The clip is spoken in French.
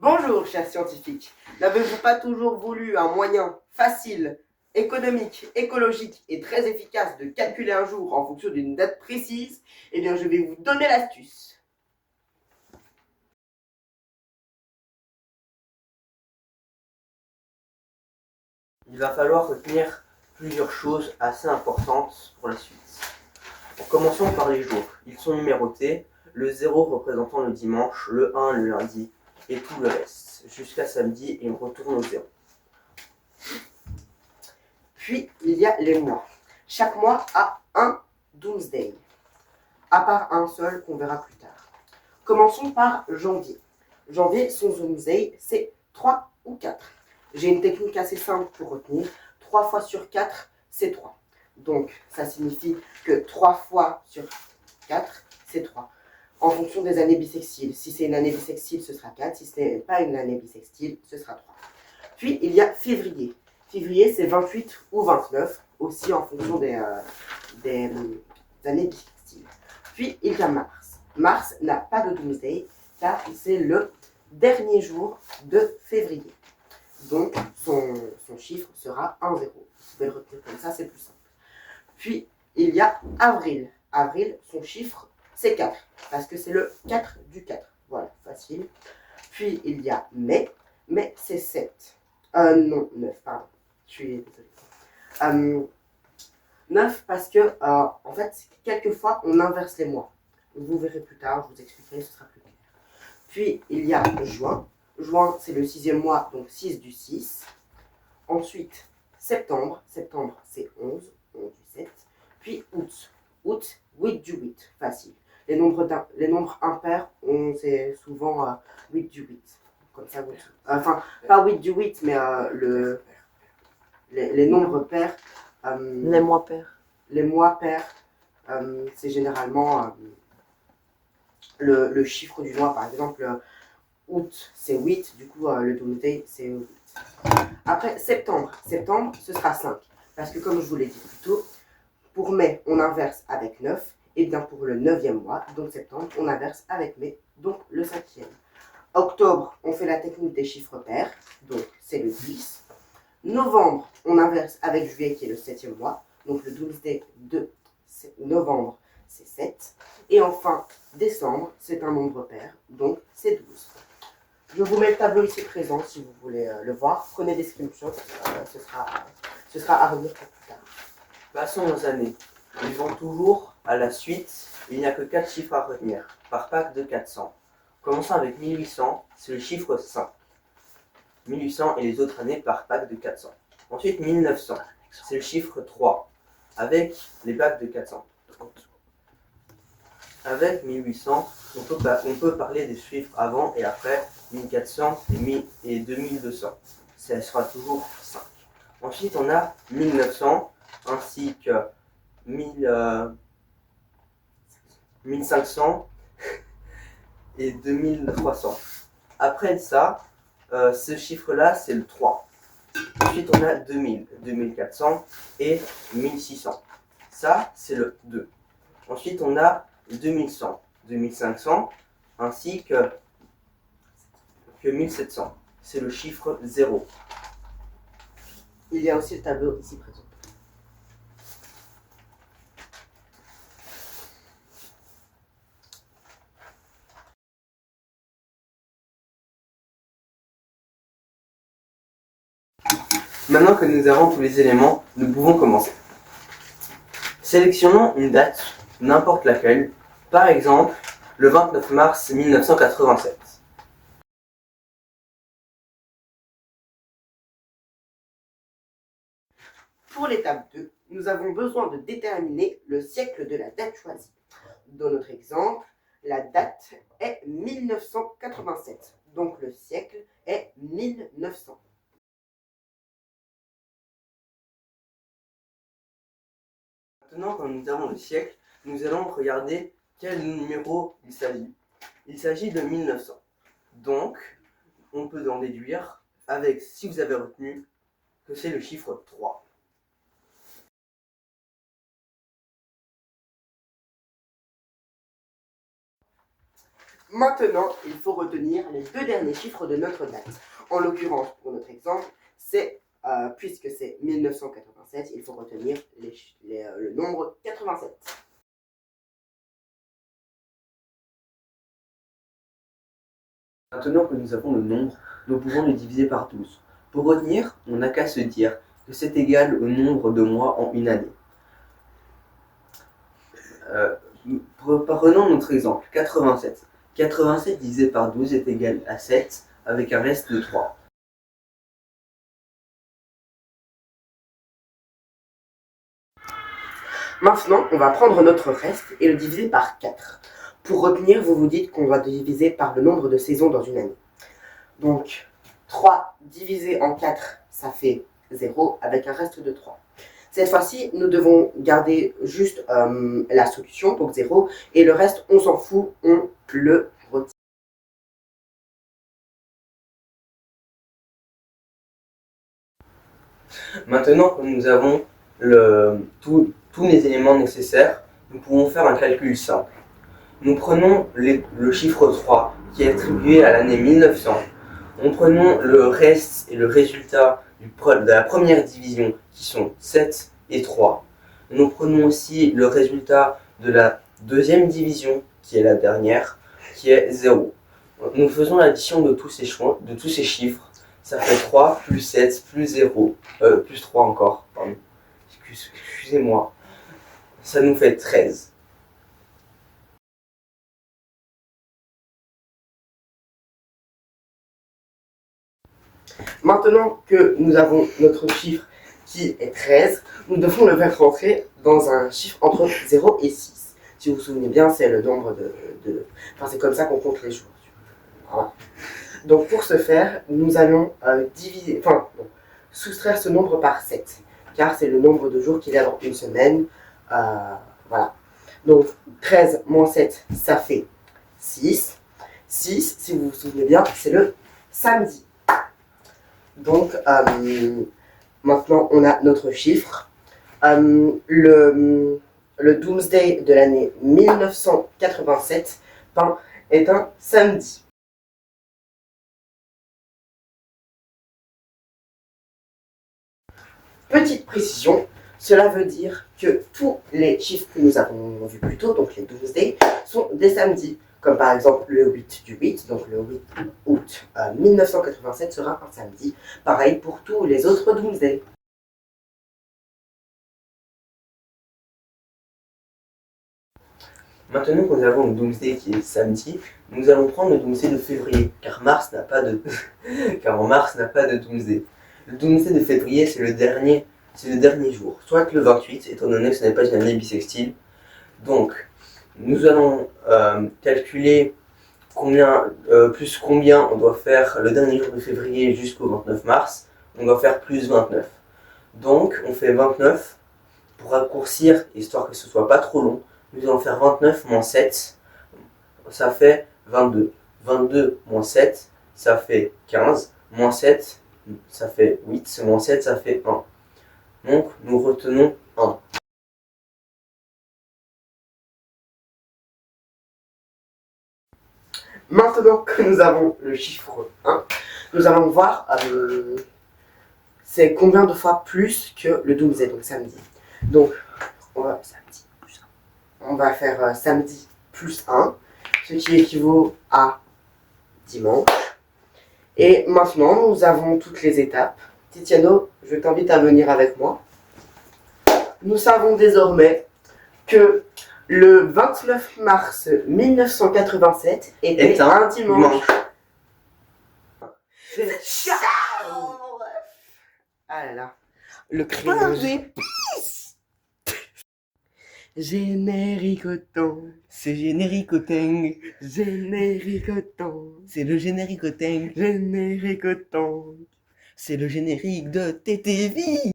Bonjour, chers scientifiques. N'avez-vous pas toujours voulu un moyen facile, économique, écologique et très efficace de calculer un jour en fonction d'une date précise? Eh bien, je vais vous donner l'astuce. Il va falloir retenir plusieurs choses assez importantes pour la suite. Commençons par les jours. Ils sont numérotés, le 0 représentant le dimanche, le 1 le lundi, et tout le reste, jusqu'à samedi et on retourne au 0. Puis, il y a les mois. Chaque mois a un Doomsday, à part un seul qu'on verra plus tard. Commençons par janvier. Janvier, son Doomsday, c'est 3 ou 4. J'ai une technique assez simple pour retenir. 3 fois sur 4, c'est 3. Donc, ça signifie que 3 fois sur 4, c'est 3. En fonction des années bissextiles. Si c'est une année bissextile, ce sera 4. Si ce n'est pas une année bissextile, ce sera 3. Puis, il y a février. Février, c'est 28 ou 29, aussi en fonction des années bissextiles. Puis, il y a mars. Mars n'a pas de Doomsday, car c'est le dernier jour de février. Donc, son chiffre sera 1, 0. Vous pouvez le retenir comme ça, c'est plus simple. Puis, il y a avril. Avril, son chiffre, c'est 4, parce que c'est le 4 du 4. Voilà, facile. Puis, il y a mai. Mai, c'est 7. Non, 9, pardon. Je suis désolée. 9 parce que, en fait, quelquefois, on inverse les mois. Vous verrez plus tard, je vous expliquerai, ce sera plus clair. Puis, il y a juin. Juin, c'est le 6e mois, donc 6 du 6. Ensuite, septembre. Septembre, c'est 11. 11 du 7. Puis, août. Août, 8 du 8. Facile. Les nombres impairs, c'est souvent 8 du 8. Comme ça, enfin, pas 8 du 8, mais les nombres pairs. Les mois pairs. Les mois pairs, c'est généralement le chiffre du mois. Par exemple, août, c'est 8, du coup, le Doomsday, c'est 8. Après, septembre. Septembre, ce sera 5. Parce que, comme je vous l'ai dit plus tôt, pour mai, on inverse avec 9. Et bien pour le 9e mois, donc septembre, on inverse avec mai, donc le 5e. Octobre, on fait la technique des chiffres pairs, donc c'est le 10. Novembre, on inverse avec juillet qui est le 7e mois, donc le Doomsday de novembre, c'est 7. Et enfin, décembre, c'est un nombre pair, donc c'est 12. Je vous mets le tableau ici présent si vous voulez le voir. Prenez des screenshots, ce sera à revenir pour plus tard. Passons aux années. Ils vont toujours à la suite, il n'y a que 4 chiffres à retenir, par pack de 400. Commençons avec 1800, c'est le chiffre 5. 1800 et les autres années par pack de 400. Ensuite 1900, c'est le chiffre 3, avec les packs de 400. Avec 1800, on peut parler des chiffres avant et après 1400 et 2200. Ça sera toujours 5. Ensuite on a 1900 ainsi que 1500 et 2300. Après ça, ce chiffre-là, c'est le 3. Ensuite, on a 2000, 2400 et 1600. Ça, c'est le 2. Ensuite, on a 2100, 2500 ainsi que 1700. C'est le chiffre 0. Il y a aussi le tableau ici présent. Maintenant que nous avons tous les éléments, nous pouvons commencer. Sélectionnons une date, n'importe laquelle, par exemple le 29 mars 1987. Pour l'étape 2, nous avons besoin de déterminer le siècle de la date choisie. Dans notre exemple, la date est 1987, donc le siècle est 1900. Maintenant, quand nous avons le siècle, nous allons regarder quel numéro il s'agit. Il s'agit de 1900. Donc, on peut en déduire, avec, si vous avez retenu, que c'est le chiffre 3. Maintenant, il faut retenir les deux derniers chiffres de notre date. En l'occurrence, pour notre exemple, c'est, puisque c'est 1987, il faut retenir le nombre 87. Maintenant que nous avons le nombre, nous pouvons le diviser par 12. Pour retenir, on n'a qu'à se dire que c'est égal au nombre de mois en une année. Prenons notre exemple, 87. 87 divisé par 12 est égal à 7, avec un reste de 3. Maintenant, on va prendre notre reste et le diviser par 4. Pour retenir, vous vous dites qu'on va diviser par le nombre de saisons dans une année. Donc, 3 divisé en 4, ça fait 0, avec un reste de 3. Cette fois-ci, nous devons garder juste la solution, donc 0, et le reste, on s'en fout, on le retire. Maintenant que nous avons tous les éléments nécessaires, nous pouvons faire un calcul simple. Nous prenons le chiffre 3 qui est attribué à l'année 1900. Nous prenons le reste et le résultat de la première division qui sont 7 et 3. Nous prenons aussi le résultat de la deuxième division qui est la dernière, qui est 0. Nous faisons l'addition de tous ces chiffres. Ça fait 3 plus 7 plus 0, plus 3 encore, pardon. Excusez-moi. Ça nous fait 13. Maintenant que nous avons notre chiffre qui est 13, nous devons le faire rentrer dans un chiffre entre 0 et 6. Si vous vous souvenez bien, c'est le nombre Enfin, c'est comme ça qu'on compte les jours. Voilà. Donc pour ce faire, nous allons soustraire ce nombre par 7, car c'est le nombre de jours qu'il y a dans une semaine. Voilà. Donc 13 moins 7, ça fait 6. 6, si vous vous souvenez bien, c'est le samedi. Donc maintenant on a notre chiffre. Le Doomsday de l'année 1987 est un samedi. Petite précision, cela veut dire que tous les chiffres que nous avons vus plus tôt, donc les Doomsday, sont des samedis. Comme par exemple le 8 du 8, donc le 8 août 1987 sera un samedi. Pareil pour tous les autres Doomsday. Maintenant que nous avons le Doomsday qui est samedi, nous allons prendre le Doomsday de février, car en mars n'a pas de Doomsday. Le Doomsday de février, c'est le dernier jour, soit le 28, étant donné que ce n'est pas une année bissextile. Donc, nous allons calculer combien on doit faire le dernier jour de février jusqu'au 29 mars. On doit faire plus 29. Donc, on fait 29 pour raccourcir, histoire que ce soit pas trop long. Nous allons faire 29 moins 7, ça fait 22. 22 moins 7, ça fait 15. Moins 7, ça fait 8. Moins 7, ça fait 1. Donc, nous retenons 1. Maintenant que nous avons le chiffre 1, nous allons voir c'est combien de fois plus que le Doomsday, donc samedi. Donc, on va faire samedi plus 1, ce qui équivaut à dimanche. Et maintenant, nous avons toutes les étapes. Tiziano, je t'invite à venir avec moi. Nous savons désormais que le 29 mars 1987 était un dimanche. Ciao. Ah là là, le crayon. Générique-temps. C'est générique-teng. Générique-temps. C'est le générique-teng. Générique-temps. C'est le générique de TTV.